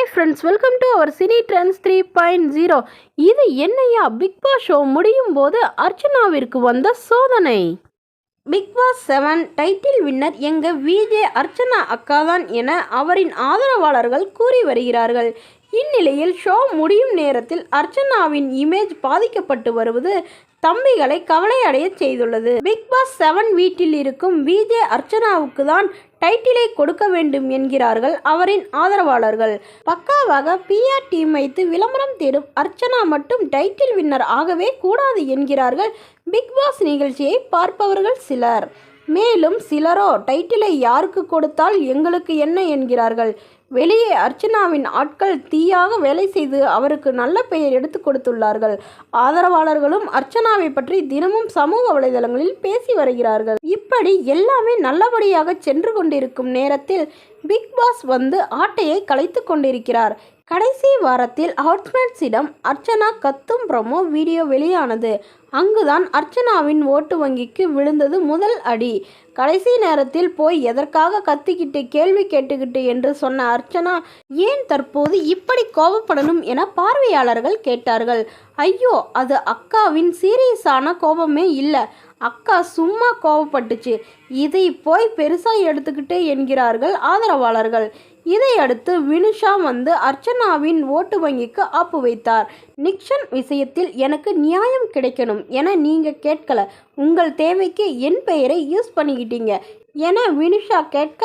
Hi friends, welcome to our cine trends 3.0. இது என்னையா big Boss show முடியும் போது அர்ச்சனாவிற்கு வந்த சோதனை. பிக் பாஸ் 7 டைட்டில் வின்னர் எங்க விஜே அர்ச்சனா அக்காதான் என அவரின் ஆதரவாளர்கள் கூறி வருகிறார்கள். இந்நிலையில் ஷோ முடியும் நேரத்தில் அர்ச்சனாவின் இமேஜ் பாதிக்கப்பட்டு வருவது தம்பிகளை கவலையடைய செய்துள்ளது. பிக் பாஸ் 7 வீட்டில் இருக்கும் விஜே அர்ச்சனாவுக்கு தான் டைட்டிலை கொடுக்க வேண்டும் என்கிறார்கள் அவரின் ஆதரவாளர்கள். பக்காவாக PR டீம் வைத்து விளம்பரம் தேடும் அர்ச்சனா மட்டும் டைட்டில் வின்னர் ஆகவே கூடாது என்கிறார்கள் பிக் பாஸ் நிகழ்ச்சியை பார்ப்பவர்கள் சிலர். மேலும் சிலரோ டைட்டிலை யாருக்கு கொடுத்தால் எங்களுக்கு என்ன என்கிறார்கள். வெளியே அர்ச்சனாவின் ஆட்கள் தீயாக வேலை செய்து அவருக்கு நல்ல பெயர் எடுத்து கொடுத்துள்ளார்கள். ஆதரவாளர்களும் அர்ச்சனாவை பற்றி தினமும் சமூக வலைதளங்களில் பேசி வருகிறார்கள். இப்படி எல்லாமே நல்லபடியாக சென்று கொண்டிருக்கும் நேரத்தில் பிக் பாஸ் வந்து ஆட்டையை கலைத்து கொண்டிருக்கிறார். கடைசி வாரத்தில் ஹவுஸ்மேட்ஸிடம் அர்ச்சனா கத்தும் ப்ரோமோ வீடியோ வெளியானது. அங்குதான் அர்ச்சனாவின் ஓட்டு வங்கிக்கு விழுந்தது முதல் அடி. கடைசி நேரத்தில் போய் எதற்காக கத்திக்கிட்டு கேள்வி கேட்டுக்கிட்டு என்று சொன்ன அர்ச்சனா ஏன் தற்போது இப்படி கோபப்படணும் என பார்வையாளர்கள் கேட்டார்கள். ஐயோ, அது அக்காவின் சீரியஸான கோபமே இல்லை, அக்கா சும்மா கோபப்பட்டுச்சு, இதை போய் பெருசா எடுத்துக்கிட்டு என்கிறார்கள் ஆதரவாளர்கள். இதையடுத்து வினுஷா வந்து அர்ச்சனாவின் ஓட்டு வங்கிக்கு ஆப்பு வைத்தார். நிக்சன் விஷயத்தில் எனக்கு நியாயம் கிடைக்கணும் என நீங்க கேட்கல, உங்கள் தேவைக்கு என் பெயரை யூஸ் பண்ணிக்கிட்டீங்க என வினுஷா கேட்க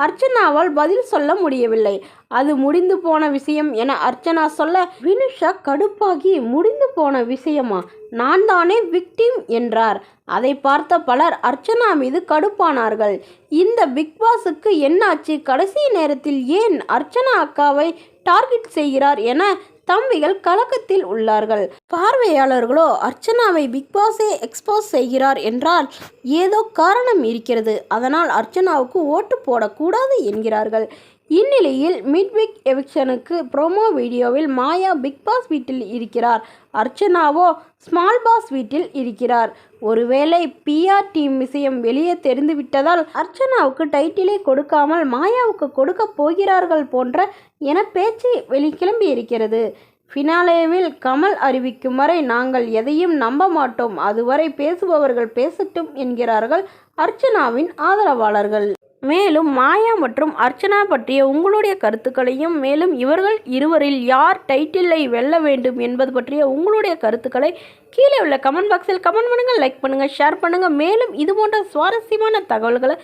அர்ச்சனாவால் பதில் சொல்ல முடியவில்லை. அது முடிந்து போன விஷயம் என அர்ச்சனா சொல்ல வினுஷா கடுப்பாகி முடிந்து போன விஷயமா, நான் தானே விக்டிம் என்றார். அதை பார்த்த பலர் அர்ச்சனா மீது கடுப்பானார்கள். இந்த பிக் பாஸுக்கு என்னாச்சு, கடைசி நேரத்தில் ஏன் அர்ச்சனா அக்காவை டார்கெட் செய்கிறார் என தம்பிகள் கலக்கத்தில் உள்ளார்கள். பார்வையாளர்களோ அர்ச்சனாவை பிக் பாஸே எக்ஸ்போஸ் செய்கிறார் என்றால் ஏதோ காரணம் இருக்கிறது, அதனால் அர்ச்சனாவுக்கு ஓட்டு போடக்கூடாது என்கிறார்கள். இந்நிலையில் மிட்வீக் எவிக்ஷனுக்கு ப்ரோமோ வீடியோவில் மாயா பிக் பாஸ் வீட்டில் இருக்கிறார், அர்ச்சனாவோ ஸ்மால் பாஸ் வீட்டில் இருக்கிறார். ஒருவேளை PR டீம் விஷயம் வெளியே தெரிந்துவிட்டதால் அர்ச்சனாவுக்கு டைட்டிலை கொடுக்காமல் மாயாவுக்கு கொடுக்க போகிறார்கள் போன்ற என பேச்சு வெளிக்கிளம்பி இருக்கிறது. ஃபினாலேவில் கமல் அறிவிக்கும் வரை நாங்கள் எதையும் நம்ப மாட்டோம், அதுவரை பேசுபவர்கள் பேசட்டும் என்கிறார்கள் அர்ச்சனாவின் ஆதரவாளர்கள். மேலும் மாயா மற்றும் அர்ச்சனா பற்றிய உங்களுடைய கருத்துக்களையும், மேலும் இவர்கள் இருவரில் யார் டைட்டிலை வெல்ல வேண்டும் என்பது பற்றிய உங்களுடைய கருத்துக்களை கீழே உள்ள கமெண்ட் பாக்ஸில் கமெண்ட் பண்ணுங்கள், லைக் பண்ணுங்கள், ஷேர் பண்ணுங்கள். மேலும் இது போன்ற சுவாரஸ்யமான தகவல்களை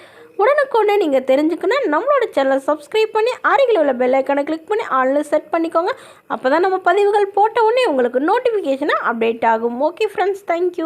உடனுக்குடனே நீங்கள் தெரிஞ்சுக்கணும் நம்மளோட சேனலை சப்ஸ்கிரைப் பண்ணி அருகில் உள்ள பெல் ஐக்கானை கிளிக் பண்ணி ஆன்லைன் செட் பண்ணிக்கோங்க. அப்போ தான் நம்ம பதிவுகள் போட்ட உடனே உங்களுக்கு நோட்டிஃபிகேஷனாக அப்டேட் ஆகும். Okay friends, thank you.